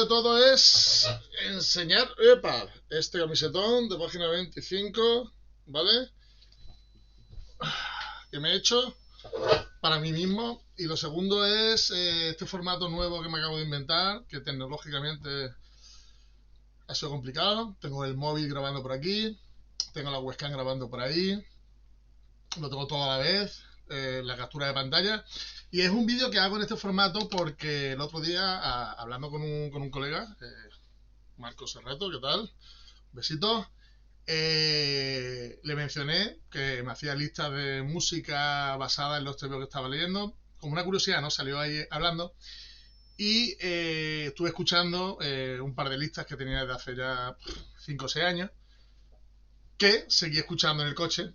todo es enseñar, este camisetón de página 25, ¿vale? Que me he hecho para mí mismo. Y lo segundo es este formato nuevo que me acabo de inventar, que tecnológicamente ha sido complicado. Tengo el móvil grabando por aquí, tengo la webcam grabando por ahí, lo tengo todo a la vez, la captura de pantalla. Y es un vídeo que hago en este formato porque el otro día, hablando con un colega, Marcos Serrato, ¿qué tal? Besitos. Le mencioné que me hacía listas de música basada en los tebeos que estaba leyendo. Como una curiosidad, ¿no? Salió ahí hablando. Y estuve escuchando un par de listas que tenía desde hace ya 5 o 6 años, que seguí escuchando en el coche.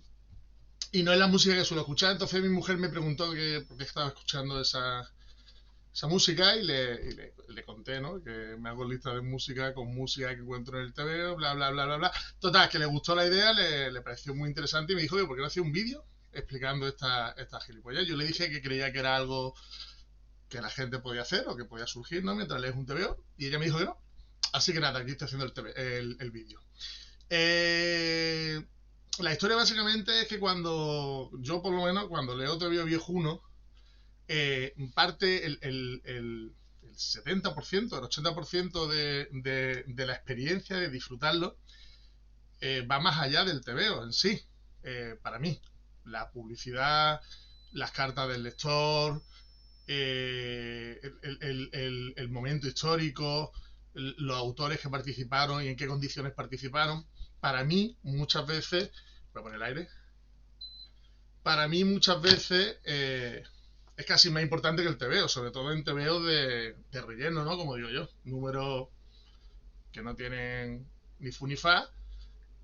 Y no es la música que suelo escuchar. Entonces mi mujer me preguntó por qué estaba escuchando esa música y le conté, ¿no? Que me hago lista de música con música que encuentro en el TVO, bla, bla, bla, bla, bla. Total, que le gustó la idea, le pareció muy interesante y me dijo, ¿por qué no hacía un vídeo explicando esta gilipollas? Yo le dije que creía que era algo que la gente podía hacer o que podía surgir, ¿no? Mientras lees un TVO. Y ella me dijo que no. Así que nada, aquí estoy haciendo el vídeo. La historia básicamente es que yo por lo menos, cuando leo TVO viejuno, parte el 70%, el 80% de la experiencia de disfrutarlo va más allá del TVO en sí, para mí. La publicidad, las cartas del lector, el momento histórico, los autores que participaron y en qué condiciones participaron. Para mí, muchas veces, voy a poner el aire, para mí muchas veces es casi más importante que el TVO, sobre todo en TVO de relleno, ¿no? Como digo yo, números que no tienen ni fu ni fa,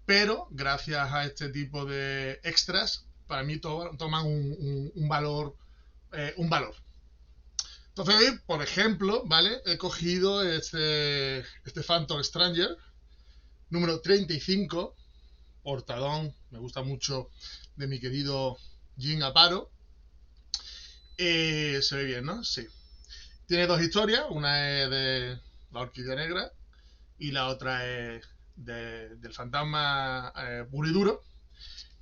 pero gracias a este tipo de extras, para mí toman un valor, un valor. Entonces hoy, por ejemplo, ¿vale? He cogido este Phantom Stranger, número 35, portadón, me gusta mucho, de mi querido Jim Aparo. Se ve bien, ¿no? Sí. Tiene dos historias, una es de la orquídea negra y la otra es del fantasma puro y duro.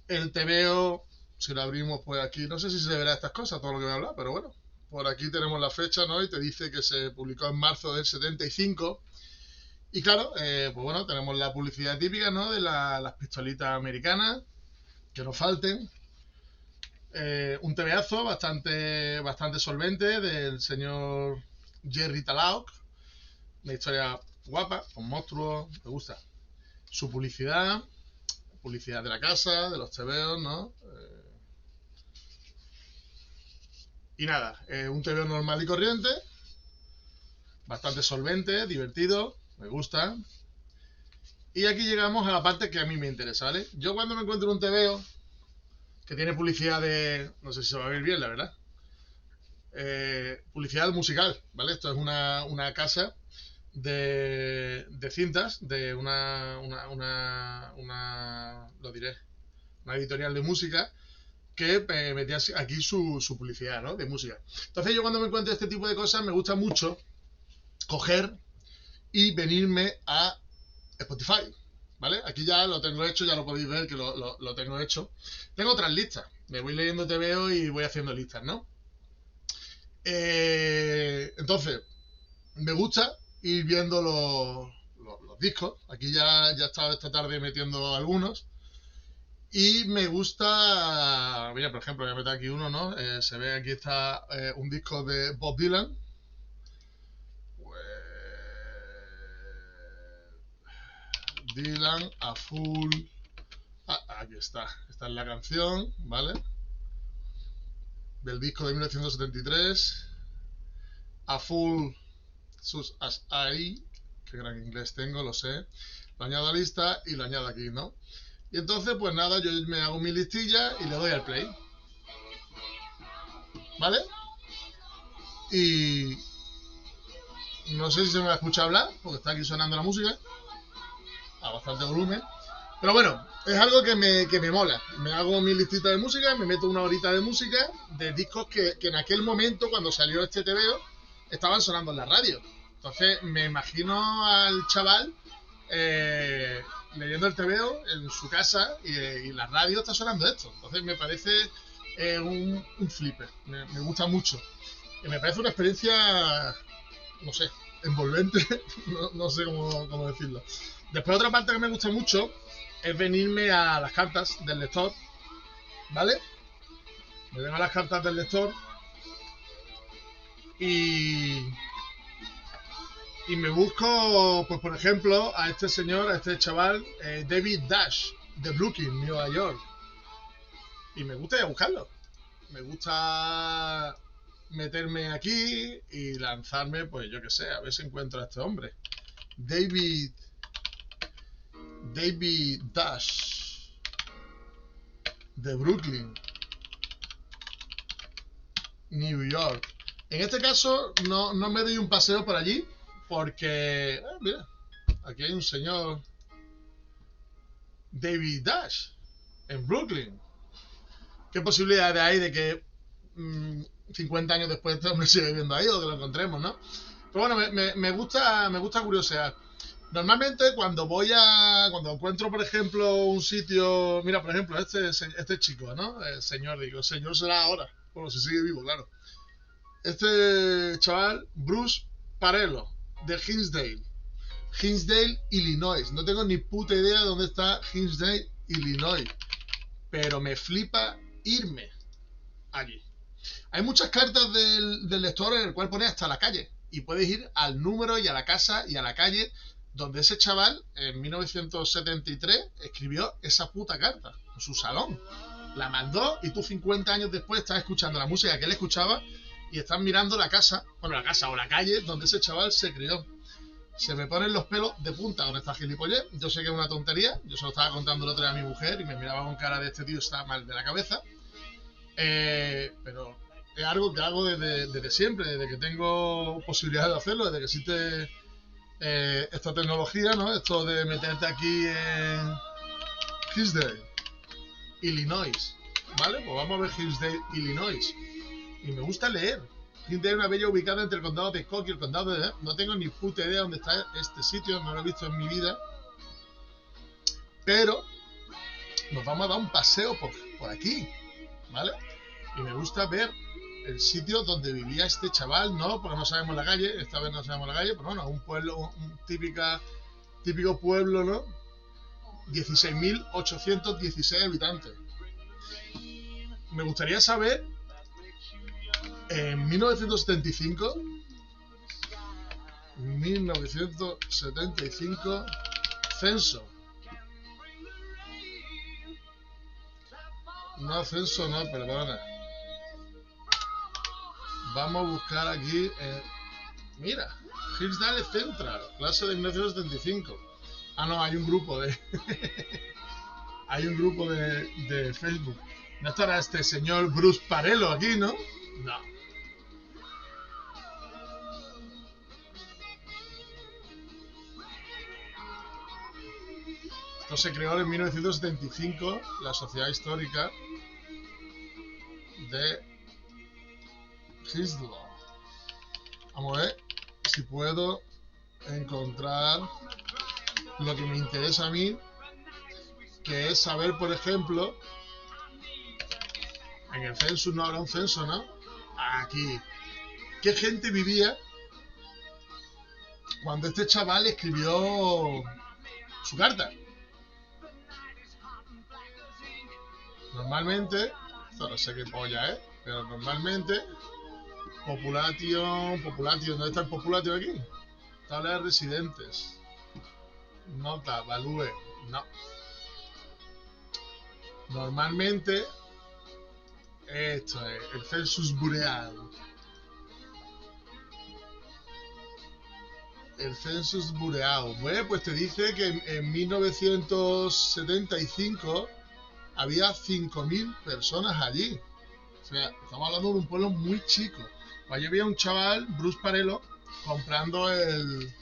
El TVO, si lo abrimos pues aquí, no sé si se verá estas cosas, todo lo que voy a hablar, pero bueno, por aquí tenemos la fecha, ¿no? Y te dice que se publicó en marzo del 75. Y claro, pues bueno, tenemos la publicidad típica, ¿no? De las pistolitas americanas, que no falten. Un tebeazo bastante solvente del señor Jerry Talaoc. Una historia guapa, con monstruos, me gusta. Su publicidad de la casa, de los tebeos, ¿no? Y nada, un tebeo normal y corriente, bastante solvente, divertido, me gusta. Y aquí llegamos a la parte que a mí me interesa, ¿vale? Yo cuando me encuentro un tebeo que tiene publicidad de... no sé si se va a ver bien, la verdad. Publicidad musical, ¿vale? Esto es una casa de cintas de lo diré, una editorial de música que metía aquí su publicidad, ¿no? De música. Entonces yo cuando me encuentro este tipo de cosas me gusta mucho coger y venirme a Spotify, ¿vale? Aquí ya lo tengo hecho, ya lo podéis ver que lo tengo hecho. Tengo otras listas, me voy leyendo TVO y voy haciendo listas, ¿no? Entonces, me gusta ir viendo los discos. Aquí ya he estado esta tarde metiendo algunos. Y me gusta, mira, por ejemplo, voy a meter aquí uno, ¿no? Se ve aquí está un disco de Bob Dylan. Pues, Dylan a full. Aquí está. Esta es la canción, ¿vale? Del disco de 1973. A full sus as I. Qué gran inglés tengo, lo sé. Lo añado a la lista y lo añado aquí, ¿no? Y entonces, pues nada, yo me hago mi listilla y le doy al play. ¿Vale? Y no sé si se me va a escuchar hablar, porque está aquí sonando la música a bastante volumen. Pero bueno, es algo que me mola. Me hago mi listita de música, me meto una horita de música de discos que en aquel momento, cuando salió este TVO, estaban sonando en la radio. Entonces me imagino al chaval leyendo el TVO en su casa y la radio está sonando esto. Entonces me parece un flipper. Me gusta mucho. Y me parece una experiencia, no sé, envolvente. No sé cómo decirlo. Después otra parte que me gusta mucho es venirme a las cartas del lector, ¿vale? Me vengo a las cartas del lector y, y me busco, pues por ejemplo, a este señor, a este chaval, David Dash, de Brooklyn, Nueva York. Y me gusta ir a buscarlo. Me gusta meterme aquí y lanzarme, pues yo qué sé, a ver si encuentro a este hombre. David Dash, de Brooklyn, New York. En este caso no me doy un paseo por allí porque, mira, aquí hay un señor David Dash en Brooklyn. ¿Qué posibilidades hay de que 50 años después este hombre siga viviendo ahí o que lo encontremos, ¿no? Pero bueno, me gusta curiosear. Normalmente cuando encuentro, por ejemplo, un sitio, mira, por ejemplo, este chico, ¿no? El señor será ahora, bueno, si sigue vivo, claro. Este chaval, Bruce Parello, de Hinsdale, Illinois. No tengo ni puta idea de dónde está Hinsdale, Illinois, pero me flipa irme allí. Hay muchas cartas del lector en el cual pone hasta la calle y puedes ir al número y a la casa y a la calle donde ese chaval en 1973 escribió esa puta carta en su salón. La mandó y tú 50 años después estás escuchando la música que él escuchaba y estás mirando la casa o la calle donde ese chaval se crió. Se me ponen los pelos de punta con esta gilipollez. Yo sé que es una tontería, yo se lo estaba contando el otro día a mi mujer y me miraba con cara de este tío está mal de la cabeza. Pero es algo que hago desde siempre, desde que tengo posibilidad de hacerlo, desde que existe esta tecnología, ¿no? Esto de meterte aquí en Hinsdale, Illinois, ¿vale? Pues vamos a ver Hinsdale, Illinois. Y me gusta leer. Hinsdale es una bella ubicada entre el condado de Cook y el condado de... No tengo ni puta idea dónde está este sitio, no lo he visto en mi vida. Pero nos vamos a dar un paseo por aquí, ¿vale? Y me gusta ver el sitio donde vivía este chaval, ¿no? Porque no sabemos la calle, esta vez no sabemos la calle, pero bueno, un pueblo, un típico pueblo, ¿no? 16.816 habitantes. Me gustaría saber, en 1975, censo. No, censo no, perdona. Vamos a buscar aquí. Mira, Hillsdale Central, clase de 1975. Ah, no, hay un grupo de. Hay un grupo de Facebook. ¿No estará este señor Bruce Parello aquí, no? No. Esto se creó en 1975, la Sociedad Histórica de Hillsdale. Vamos a ver si puedo encontrar lo que me interesa a mí, que es saber, por ejemplo, en el censo, no habrá un censo, ¿no? Aquí, ¿qué gente vivía cuando este chaval escribió su carta? Normalmente, esto no sé qué polla, pero normalmente, population, ¿dónde está el population aquí? Tabla de residentes. Nota, value, no. Normalmente, esto es el census bureau. El census bureau. Bueno, pues te dice que en 1975 había 5.000 personas allí. O sea, estamos hablando de un pueblo muy chico. Allí había un chaval, Bruce Parello, comprando el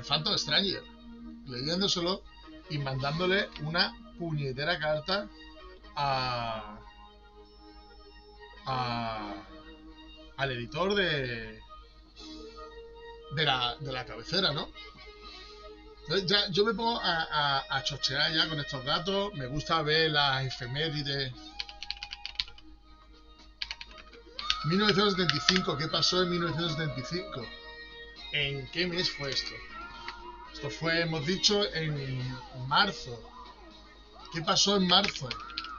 Phantom Stranger, leyéndoselo y mandándole una puñetera carta al editor de la cabecera, ¿no? Entonces ya yo me pongo a chochear ya con estos datos. Me gusta ver las efemérides. 1975, ¿qué pasó en 1975? ¿En qué mes fue esto? Esto fue, hemos dicho, en marzo. ¿Qué pasó en marzo?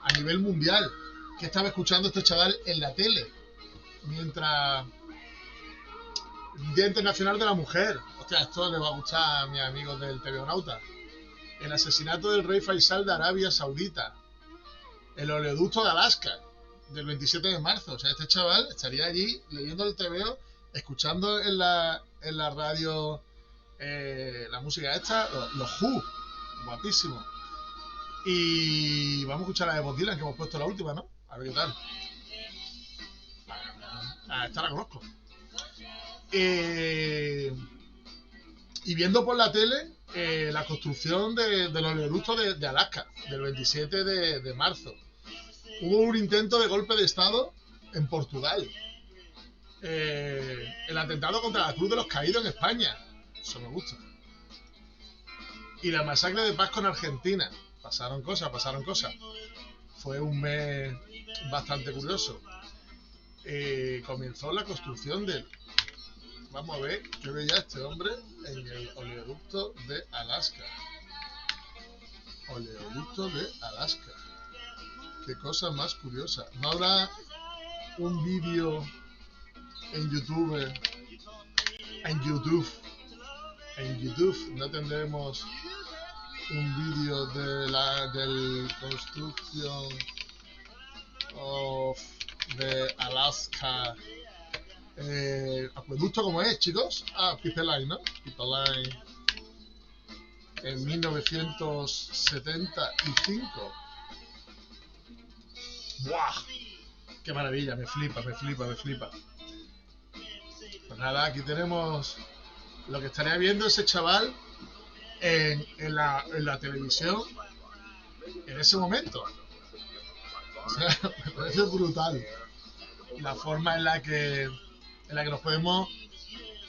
A nivel mundial. ¿Qué estaba escuchando este chaval en la tele? Mientras... Día Internacional de la Mujer. Hostia, esto le va a gustar a mis amigos del TV-Nauta. El asesinato del rey Faisal de Arabia Saudita. El oleoducto de Alaska, del 27 de marzo. O sea, este chaval estaría allí leyendo el TVO, escuchando en la radio la música esta, los Who. Guapísimo. Y vamos a escuchar la de Bob Dylan, que hemos puesto la última, ¿no? A ver qué tal. Esta la conozco. Y viendo por la tele la construcción del oleoducto de Alaska, del 27 de marzo. Hubo un intento de golpe de Estado en Portugal. El atentado contra la Cruz de los Caídos en España. Eso me gusta. Y la masacre de Pasco en Argentina. Pasaron cosas. Fue un mes bastante curioso. Comenzó la construcción del... Vamos a ver qué veía este hombre en el oleoducto de Alaska. Oleoducto de Alaska. Qué cosa más curiosa. ¿No habrá un vídeo en YouTube? En YouTube no tendremos un vídeo de la construcción de Alaska. Acueducto, ¿cómo es, chicos? Pipeline, ¿no? Pipeline. En 1975. ¡Buah! ¡Qué maravilla! Me flipa. Pues nada, aquí tenemos lo que estaría viendo ese chaval en la televisión en ese momento. O sea, me parece brutal la forma en la que nos podemos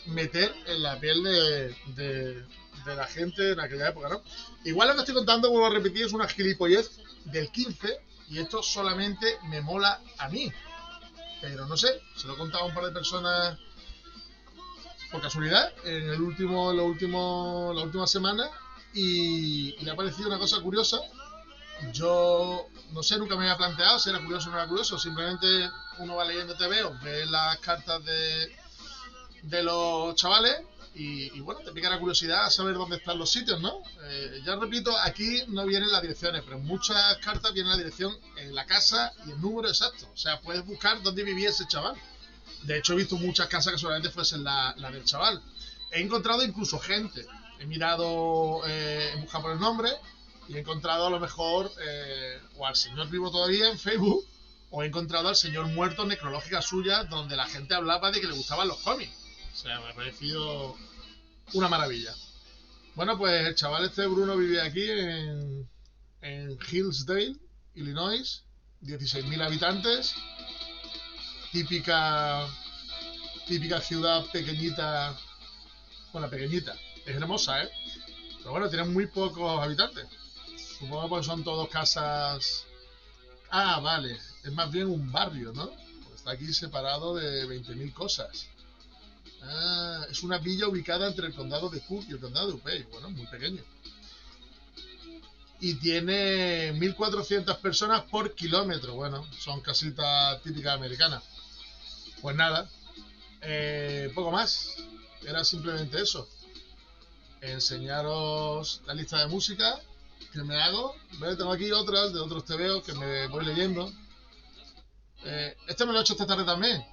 meter en la piel de la gente en aquella época, ¿no? Igual lo que estoy contando, vuelvo a repetir, es una gilipollez del 15 y esto solamente me mola a mí. Pero no sé, se lo he contado a un par de personas por casualidad en la última semana y le ha parecido una cosa curiosa. Yo no sé, nunca me había planteado si era curioso o no era curioso. Simplemente uno va leyendo TVO, ve las cartas de los chavales y bueno, te pica la curiosidad a saber dónde están los sitios, ¿no? Ya repito, aquí no vienen las direcciones, pero en muchas cartas viene la dirección en la casa y el número exacto. O sea, puedes buscar dónde vivía ese chaval. De hecho, he visto muchas casas que solamente fuesen la del chaval. He encontrado incluso gente. He mirado, he buscado por el nombre y he encontrado a lo mejor o al señor vivo todavía en Facebook o he encontrado al señor muerto en necrológicas suyas donde la gente hablaba de que le gustaban los cómics. O sea, me ha parecido una maravilla. Bueno, pues el chaval este Bruno vive aquí en Hillsdale, Illinois, 16.000 habitantes, típica ciudad pequeñita, bueno, pequeñita, es hermosa, pero bueno, tiene muy pocos habitantes. Supongo que son todos casas... vale, es más bien un barrio, ¿no? Está aquí separado de 20.000 cosas. Es una villa ubicada entre el condado de Cook y el condado de Upey. Bueno, muy pequeño. Y tiene 1.400 personas por kilómetro. Bueno, son casitas típicas americanas. Pues nada, poco más. Era simplemente eso. Enseñaros la lista de música que me hago. ¿Ves? Tengo aquí otras de otros TVOs que me voy leyendo. Este me lo he hecho esta tarde también.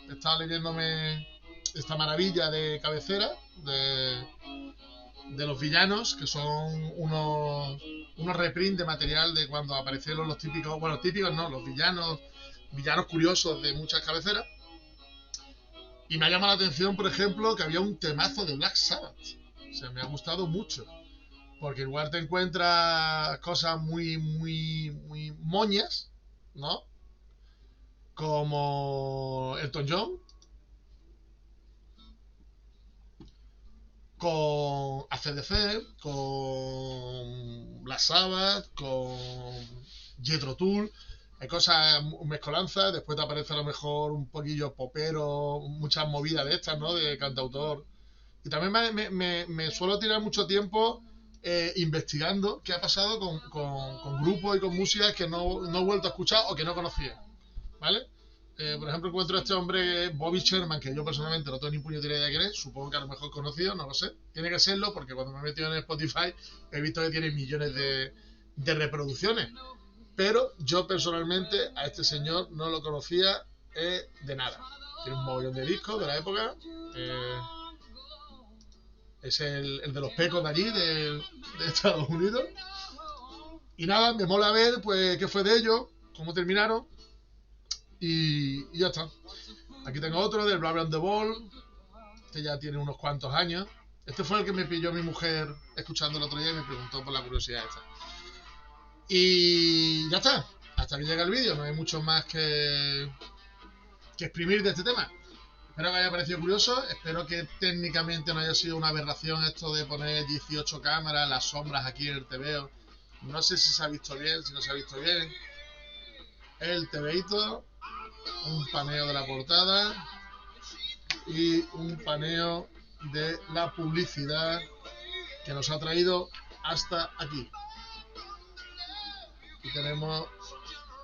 Estaba leyéndome esta maravilla de cabecera de los villanos, que son unos reprint de material de cuando aparecieron los típicos, bueno, típicos no, los villanos curiosos de muchas cabeceras. Y me ha llamado la atención, por ejemplo, que había un temazo de Black Sabbath. O sea, me ha gustado mucho. Porque igual te encuentras cosas muy moñas, ¿no? Como Elton John. con AC/DC, con Black Sabbath, con Jethro Tull. Hay cosas mezcolanzas, después te aparece a lo mejor un poquillo popero, muchas movidas de estas, ¿no? De cantautor. Y también me suelo tirar mucho tiempo investigando qué ha pasado con grupos y con músicas que no he vuelto a escuchar o que no conocía, ¿vale? Por ejemplo, encuentro a este hombre, Bobby Sherman, que yo personalmente no tengo ni puñetera idea de quién es, supongo que a lo mejor conocido, no lo sé. Tiene que serlo porque cuando me he metido en Spotify he visto que tiene millones de reproducciones. Pero yo personalmente a este señor no lo conocía de nada. Tiene un mogollón de discos de la época. Es el de los pecos de allí, de Estados Unidos. Y nada, me mola ver pues qué fue de ellos, cómo terminaron. Y ya está. Aquí tengo otro del Brave and the Ball. Este ya tiene unos cuantos años. Este fue el que me pilló mi mujer escuchando el otro día y me preguntó por la curiosidad esta. Y ya está. Hasta que llega el vídeo. No hay mucho más que exprimir de este tema. Espero que haya parecido curioso. Espero que técnicamente no haya sido una aberración esto de poner 18 cámaras, las sombras aquí en el TVO. No sé si se ha visto bien, si no se ha visto bien. El TVito. Un paneo de la portada y un paneo de la publicidad que nos ha traído hasta aquí. Y tenemos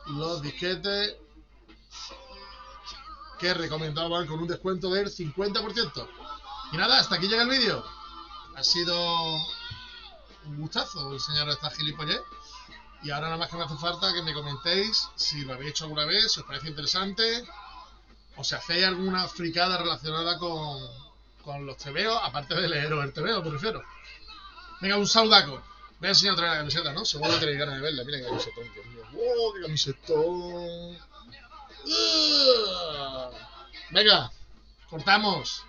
los disquetes que recomendaban con un descuento del 50%. Y nada, hasta aquí llega el vídeo. Ha sido un gustazo enseñaros esta gilipollez. Y ahora nada más que me hace falta que me comentéis si lo habéis hecho alguna vez, si os parece interesante, o si hacéis alguna fricada relacionada con los tebeos, aparte de leeros el tebeo, me refiero. Venga, un saludaco. Voy a enseñar otra vez la camiseta, ¿no? Seguro que tenéis ganas de verla. Mira qué camisetón, Dios mío. ¡Oh, qué camisetón! Venga, cortamos.